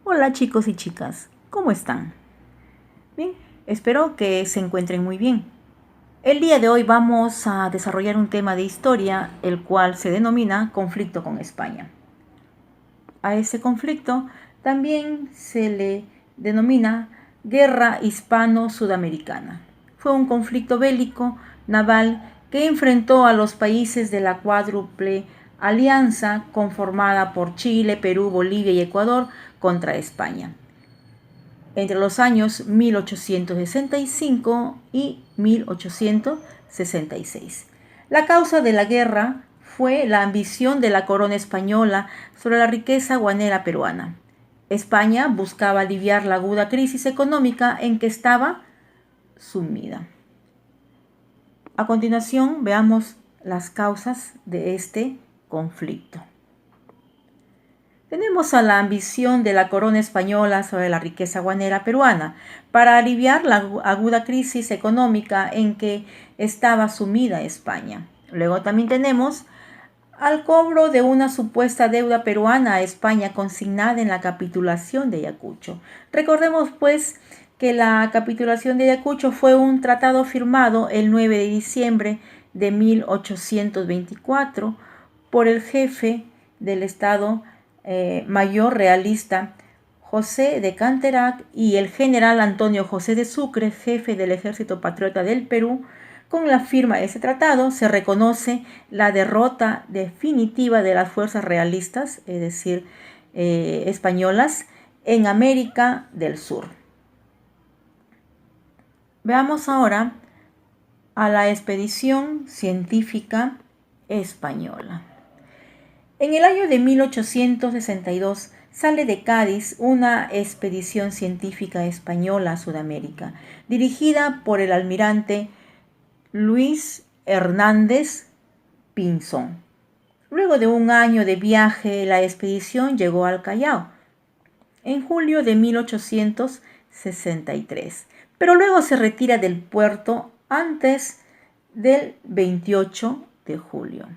Hola chicos y chicas, ¿cómo están? Bien, espero que se encuentren muy bien. El día de hoy vamos a desarrollar un tema de historia, el cual se denomina conflicto con España. A ese conflicto también se le denomina Guerra Hispano-Sudamericana. Fue un conflicto bélico naval que enfrentó a los países de la cuádruple alianza conformada por Chile, Perú, Bolivia y Ecuador contra España entre los años 1865 y 1866. La causa de la guerra fue la ambición de la corona española sobre la riqueza guanera peruana. España buscaba aliviar la aguda crisis económica en que estaba sumida. A continuación, veamos las causas de este conflicto. Tenemos a la ambición de la corona española sobre la riqueza guanera peruana para aliviar la aguda crisis económica en que estaba sumida España. Luego también tenemos al cobro de una supuesta deuda peruana a España consignada en la capitulación de Ayacucho. Recordemos pues que la capitulación de Ayacucho fue un tratado firmado el 9 de diciembre de 1824 por el jefe del Estado mayor realista José de Canterac y el general Antonio José de Sucre, jefe del Ejército Patriota del Perú. Con la firma de ese tratado se reconoce la derrota definitiva de las fuerzas realistas, es decir, españolas, en América del Sur. Veamos ahora a la expedición científica española. En el año de 1862 sale de Cádiz una expedición científica española a Sudamérica, dirigida por el almirante Luis Hernández Pinzón. Luego de un año de viaje, la expedición llegó al Callao en julio de 1863, pero luego se retira del puerto antes del 28 de julio.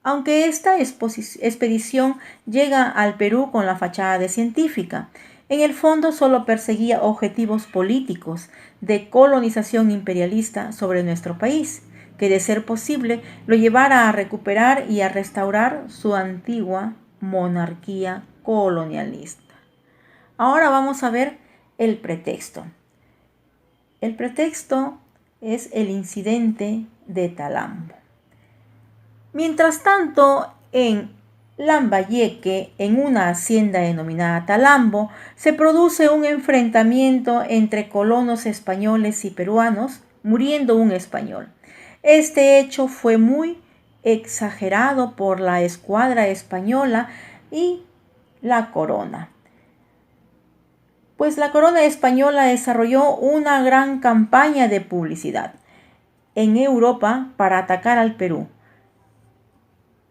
Aunque esta expedición llega al Perú con la fachada de científica, en el fondo solo perseguía objetivos políticos de colonización imperialista sobre nuestro país, que de ser posible lo llevara a recuperar y a restaurar su antigua monarquía colonialista. Ahora vamos a ver el pretexto. El pretexto es el incidente de Talambo. Mientras tanto, en Lambayeque, en una hacienda denominada Talambo, se produce un enfrentamiento entre colonos españoles y peruanos, muriendo un español. Este hecho fue muy exagerado por la escuadra española y la corona. Pues la corona española desarrolló una gran campaña de publicidad en Europa para atacar al Perú.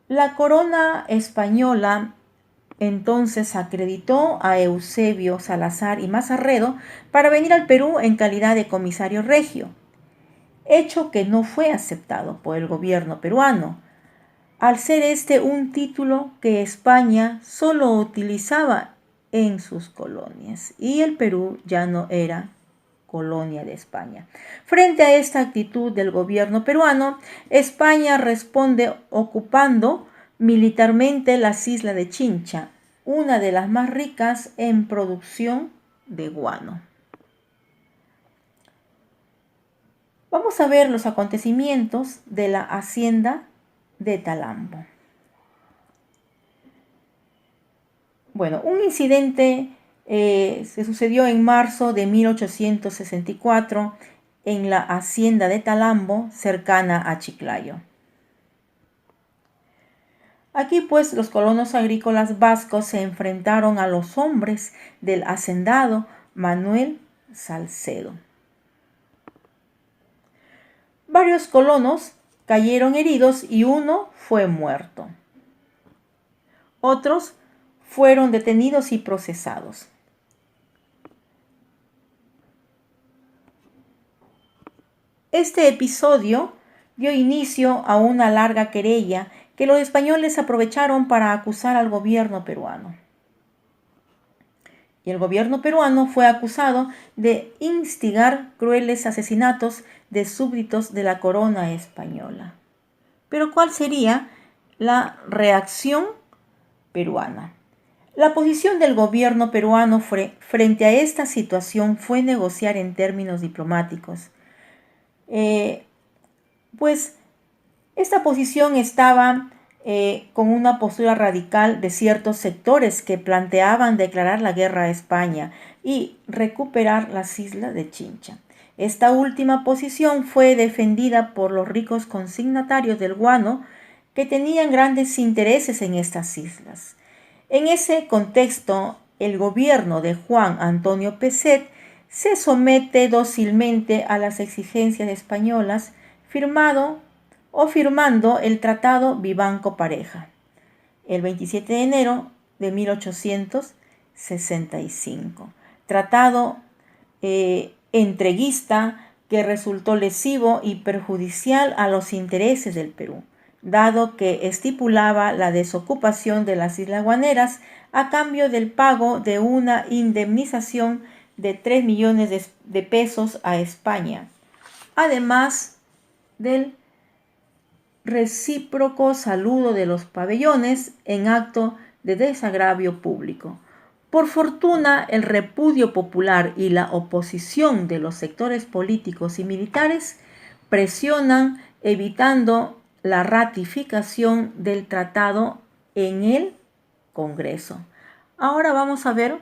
La corona española entonces acreditó a Eusebio Salazar y Mazarredo para venir al Perú en calidad de comisario regio, hecho que no fue aceptado por el gobierno peruano, al ser este un título que España solo utilizaba en sus colonias y el Perú ya no era colonia de España. Frente a esta actitud del gobierno peruano, España responde ocupando militarmente las islas de Chincha, una de las más ricas en producción de guano. Vamos a ver los acontecimientos de la hacienda de Talambo. Bueno, un incidente se sucedió en marzo de 1864 en la hacienda de Talambo, cercana a Chiclayo. Aquí pues los colonos agrícolas vascos se enfrentaron a los hombres del hacendado Manuel Salcedo. Varios colonos cayeron heridos y uno fue muerto. Otros fueron detenidos y procesados. Este episodio dio inicio a una larga querella que los españoles aprovecharon para acusar al gobierno peruano. y el gobierno peruano fue acusado de instigar crueles asesinatos de súbditos de la corona española. Pero ¿cuál sería la reacción peruana? La posición del gobierno peruano frente a esta situación fue negociar en términos diplomáticos. Pues esta posición estaba con una postura radical de ciertos sectores que planteaban declarar la guerra a España y recuperar las islas de Chincha. Esta última posición fue defendida por los ricos consignatarios del guano que tenían grandes intereses en estas islas. En ese contexto, el gobierno de Juan Antonio Pezet se somete dócilmente a las exigencias españolas firmando el Tratado Vivanco-Pareja el 27 de enero de 1865. Tratado entreguista que resultó lesivo y perjudicial a los intereses del Perú, dado que estipulaba la desocupación de las islas guaneras a cambio del pago de una indemnización de 3 millones de pesos a España, además del recíproco saludo de los pabellones en acto de desagravio público. Por fortuna, el repudio popular y la oposición de los sectores políticos y militares presionan evitando la ratificación del tratado en el Congreso. Ahora vamos a ver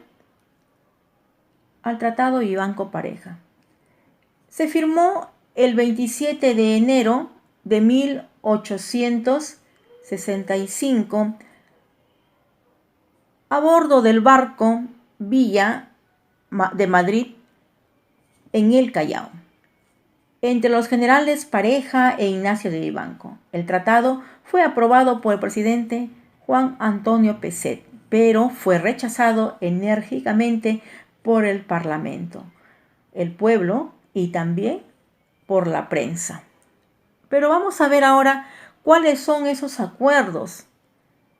al Tratado Vivanco-Pareja. Se firmó el 27 de enero de 1865 a bordo del barco Villa de Madrid en el Callao, entre los generales Pareja e Ignacio de Vivanco. El tratado fue aprobado por el presidente Juan Antonio Pezet, pero fue rechazado enérgicamente por el Parlamento, el pueblo y también por la prensa. Pero vamos a ver ahora cuáles son esos acuerdos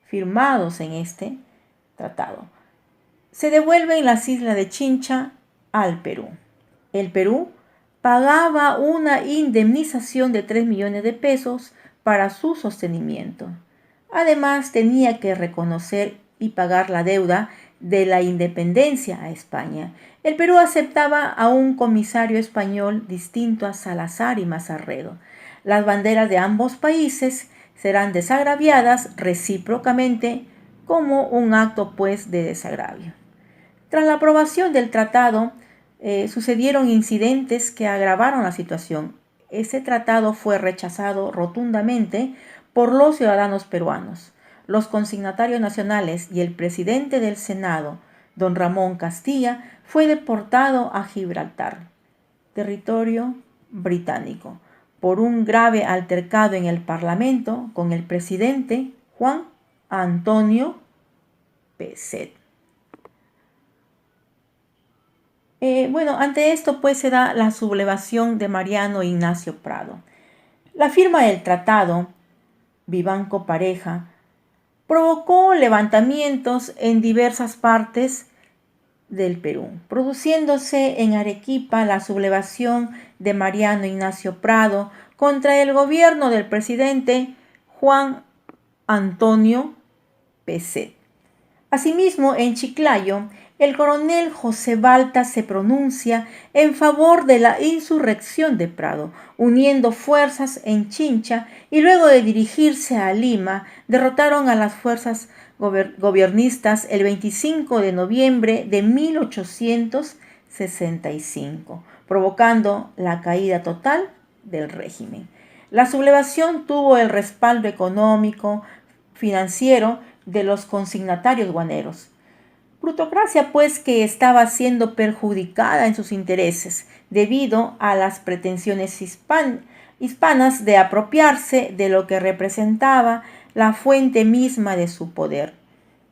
firmados en este tratado. Se devuelven las islas de Chincha al Perú. El Perú pagaba una indemnización de 3 millones de pesos para su sostenimiento. Además, tenía que reconocer y pagar la deuda de la independencia a España. El Perú aceptaba a un comisario español distinto a Salazar y Mazarredo. Las banderas de ambos países serán desagraviadas recíprocamente como un acto pues de desagravio. Tras la aprobación del tratado, sucedieron incidentes que agravaron la situación. Ese tratado fue rechazado rotundamente por los ciudadanos peruanos, los consignatarios nacionales y el presidente del Senado, don Ramón Castilla, fue deportado a Gibraltar, territorio británico, por un grave altercado en el Parlamento con el presidente Juan Antonio Pezet. Ante esto pues se da la sublevación de Mariano Ignacio Prado. La firma del tratado Vivanco-Pareja provocó levantamientos en diversas partes del Perú, produciéndose en Arequipa la sublevación de Mariano Ignacio Prado contra el gobierno del presidente Juan Antonio Pezet. Asimismo, en Chiclayo, el coronel José Balta se pronuncia en favor de la insurrección de Prado, uniendo fuerzas en Chincha y luego de dirigirse a Lima, derrotaron a las fuerzas gobiernistas el 25 de noviembre de 1865, provocando la caída total del régimen. La sublevación tuvo el respaldo económico, financiero de los consignatarios guaneros. Plutocracia, pues, que estaba siendo perjudicada en sus intereses debido a las pretensiones hispanas de apropiarse de lo que representaba la fuente misma de su poder.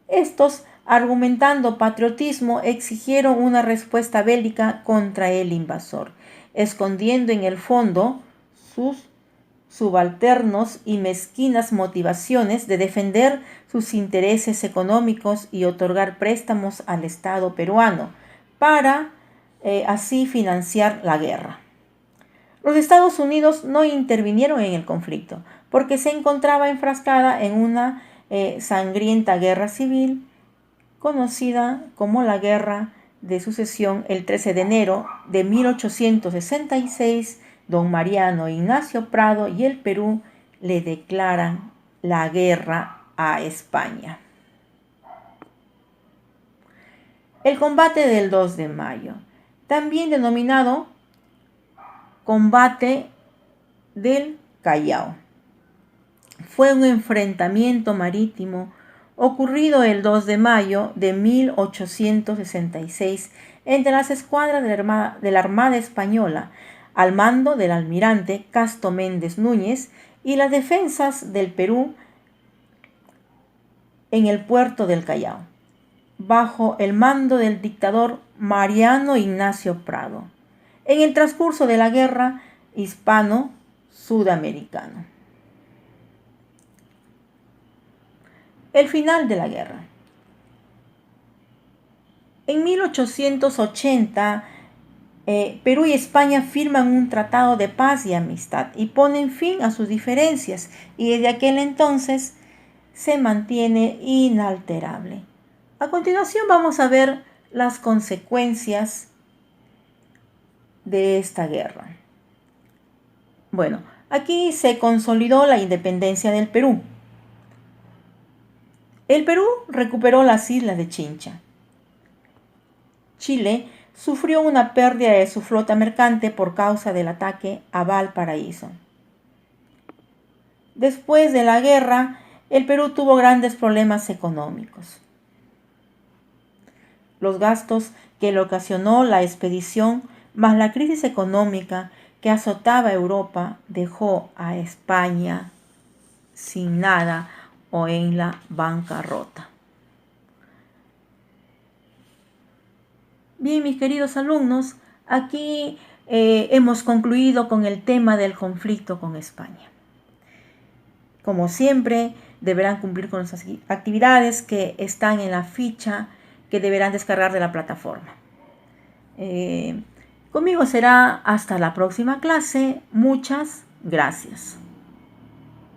Estos, argumentando patriotismo, exigieron una respuesta bélica contra el invasor, escondiendo en el fondo sus subalternos y mezquinas motivaciones de defender sus intereses económicos y otorgar préstamos al Estado peruano para así financiar la guerra. Los Estados Unidos no intervinieron en el conflicto porque se encontraba enfrascada en una sangrienta guerra civil conocida como la Guerra de Sucesión. El 13 de enero de 1866, don Mariano Ignacio Prado y el Perú le declaran la guerra a España. El combate del 2 de mayo, también denominado Combate del Callao, fue un enfrentamiento marítimo ocurrido el 2 de mayo de 1866 entre las escuadras de la Armada Española, al mando del almirante Casto Méndez Núñez, y las defensas del Perú en el puerto del Callao, bajo el mando del dictador Mariano Ignacio Prado, en el transcurso de la guerra hispano-sudamericana. El final de la guerra. En 1880, Perú y España firman un tratado de paz y amistad y ponen fin a sus diferencias, y desde aquel entonces se mantiene inalterable. A continuación vamos a ver las consecuencias de esta guerra. Bueno, aquí se consolidó la independencia del Perú. El Perú recuperó las islas de Chincha. Chile sufrió una pérdida de su flota mercante por causa del ataque a Valparaíso. Después de la guerra, el Perú tuvo grandes problemas económicos. Los gastos que le ocasionó la expedición, más la crisis económica que azotaba a Europa, dejó a España sin nada o en la bancarrota. Bien, mis queridos alumnos, aquí hemos concluido con el tema del conflicto con España. Como siempre, deberán cumplir con nuestras actividades que están en la ficha que deberán descargar de la plataforma. Conmigo será hasta la próxima clase. Muchas gracias.